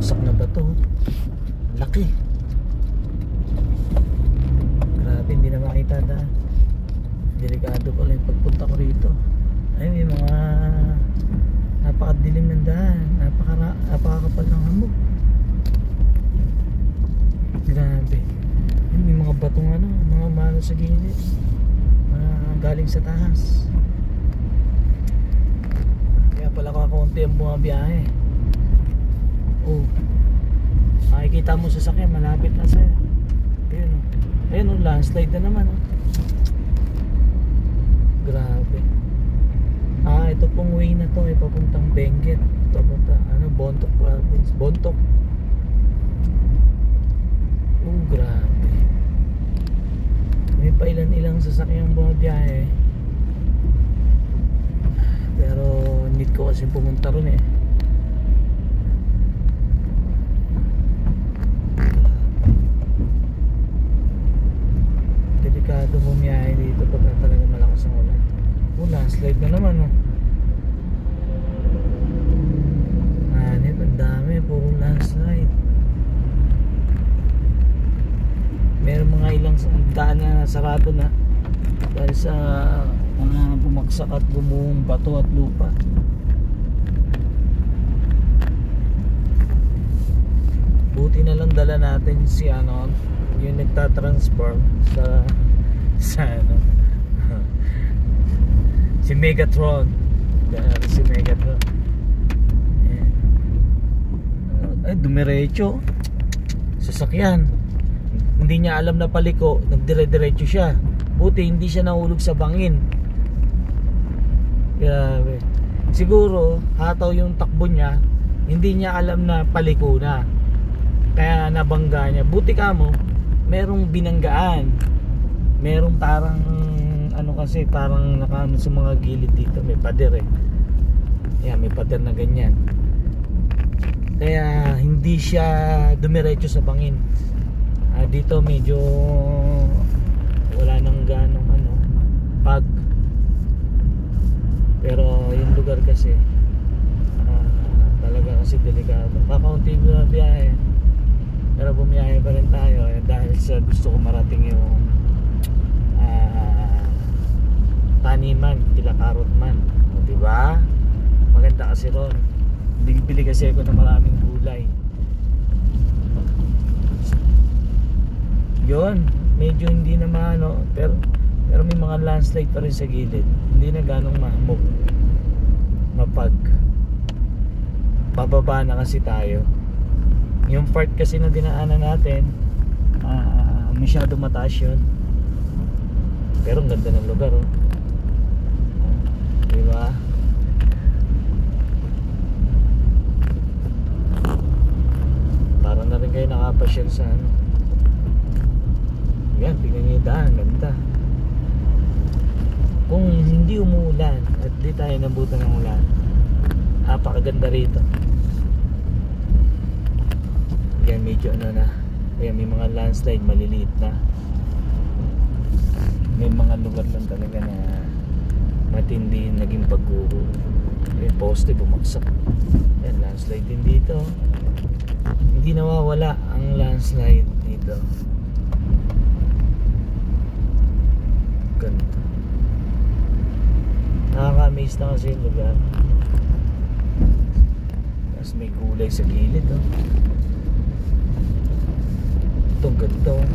bumagsak na bato. Laki. Grabe, hindi na makita daan. Delikado pala yung pagpunta ko rito. Ay, may mga napakadilim ng daan, napakakapal ng hamog. Grabe. May mga batong ano, mga mano sa gilid, galing sa taas. Kaya pala kakaunti ang bumabiyahe. Oh, makikita mo sa sakyan, malapit na sa'yo. Ayun o, ayun o, landslide na naman o. Grabe. Ito pong way na to ay papuntang Benguet, papunta Bontoc province. Bontoc. Oh, grabe. May pailan-ilang sasakyang bumabiyahe. Pero need ko kasi pumunta ron eh. Delikado bumiyahe dito pagka talaga malakas ang ulan. Oh, landslide na naman oh. Ang dami, puro landslide. Meron mga ilang daan na sarado na dahil sa mga bumagsak at bumuhong bato at lupa. Buti na lang dala natin si yung nagtatransform sa si Megatron. Si Megatron. Ay, dumiretso. Sasakyan. Hindi niya alam na paliko, nagdire-diretso siya. Buti hindi siya nahulog sa bangin. Grabe. Siguro hataw yung takbo niya, hindi niya alam na paliko na. Kaya nabangga niya. Buti kamo, merong binanggaan. Merong parang kasi parang nakaano sa mga gilid dito, may pader eh. Yan, may pader na ganyan. Kaya hindi siya dumiretso sa bangin. Dito medyo wala nang ganong pag. Pero yung lugar kasi talaga kasi delikado. Kakaunti na biyahe, pero bumiyahe pa rin tayo dahil sa gusto ko marating yung taniman, kila Carrotman. Diba? Maganda kasi ron. Bili kasi ako ng maraming gulay. Yun, medyo hindi na pero may mga landslide pa rin sa gilid. Hindi na ganong mahamog, mapag. Bababa na kasi tayo. Yung part kasi na dinaanan natin, masyado mataas yun. Pero ang ganda ng lugar oh. Diba? Para na rin kayo nakapasyal sa yan, tingnan nyo yung daan, ganda. Kung hindi umuulan at di tayo nabutan ng ulan, napakaganda rito. Yan, medyo na. Ayan, may mga landslide, maliliit na. May mga lugar lang talaga na matindi naging pagguho. May poste bumagsak. Yan, landslide din dito. Hindi nawawala ang landslide dito. Ganda. Nakaka-amaze na kasi yung lugar. Tapos may gulay sa gilid oh. Itong ganda oh.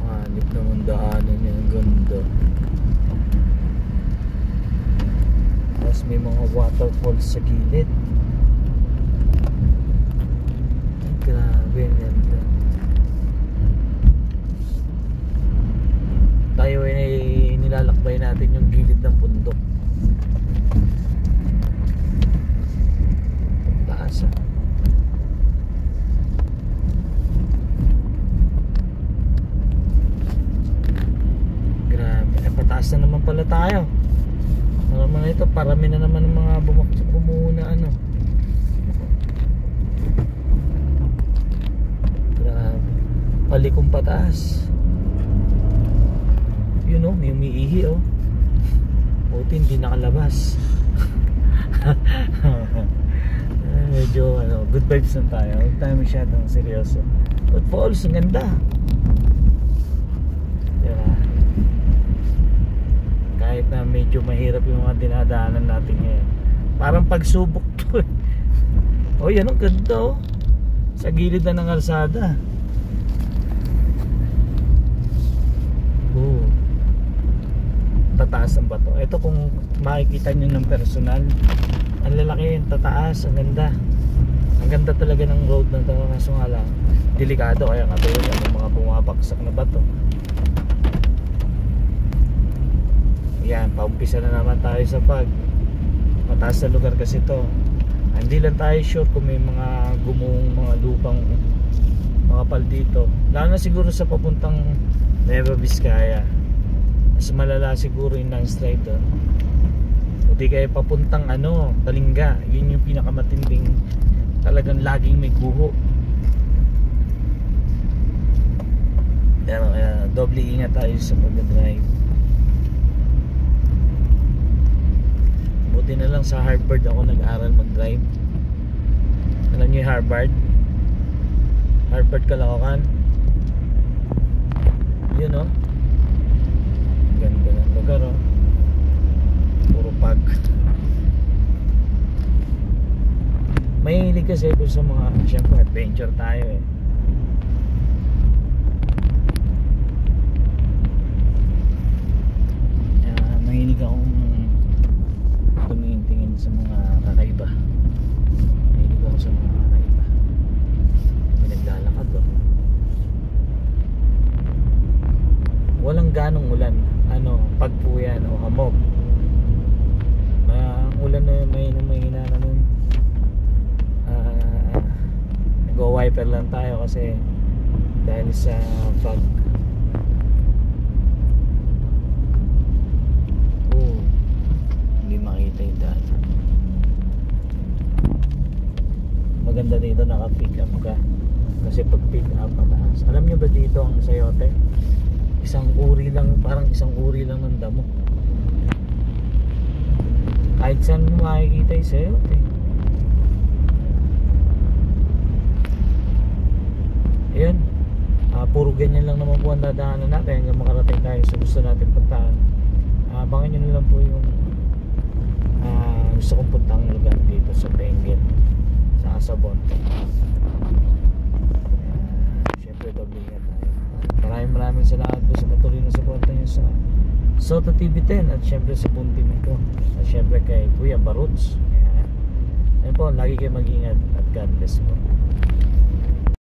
Hanip naman daanan niya. Ang ganda. Tapos may mga waterfalls sa gilid. Ay, grabe ang ganda. Tayo ay nilalakbay natin yung gilid ng bundok. Taas ah. Grabe, pataas na naman pala tayo. Naman ito, parami na naman ng mga bumuo na Grabe, palikong pataas. Yun oh, may umiihi oh. Buti hindi nakalabas. medyo good vibes lang tayo. Huwag tayo masyadong seryoso. But falls, ang ganda. Diba? Kahit na medyo mahirap yung mga dinadaanan natin ngayon, parang pagsubok to. Oh, yan ang ganda, oh. Sa gilid na ng kalsada. Oh, tataas ang bato. Ito kung makikita nyo ng personal, ang lalaki, tataas, ang ganda. Ang ganda talaga ng road na ito. Kaso nga lang, delikado, kaya katulad ng mga bumabagsak na bato. Yan, paumpisa na naman tayo sa mataas na lugar kasi ito. Hindi lang tayo sure kung may mga gumuhong mga lupang mga pal dito. Lalo na siguro sa papuntang Nueva Vizcaya. Mas malala siguro yung landslide doon. O di kaya papuntang Kalinga. Yun yung pinakamatinding, talagang laging may guho. Pero doble ingat tayo sa pag-drive. Buti na lang sa Harvard ako nag-aral mag-drive. Alam niyo yung Harvard? Harvard Caloocan. Yun, oh. Ganda ng lugar, oh. Puro pag. Mahilig kasi ako sa mga, syempre, adventure tayo eh. Mahilig akong tumingin sa mga kakaiba. Mahilig ako sa mga kakaiba. May naglalakad, oh. Walang ganong ulan, pagpuyan o hamog. Ang ulan na may hinana nun. Nag-wiper lang tayo kasi dahil sa fog. Hindi makita yung daan. Maganda dito, naka-pick up ka kasi pag pick up mataas. Alam nyo ba dito ang sayote? Isang uri lang, parang isang uri lang ng damo. Kahit saan mo makikita yung sayote. Ayan, puro ganyan lang naman po ang dadaanan natin hanggang makarating tayo sa gusto natin puntahan. Abangan nyo na lang po yung gusto kong puntang lugar dito sa Benguet, sa Casabon. Siyempre doble ingat tayo. Maraming salamat po sa patuloy na suporta nyo sa Soto TV10 at siyempre sa Puntim ko at siyempre kay Kuya Baruts. Ayan po, lagi kayo mag-ingat at God bless po.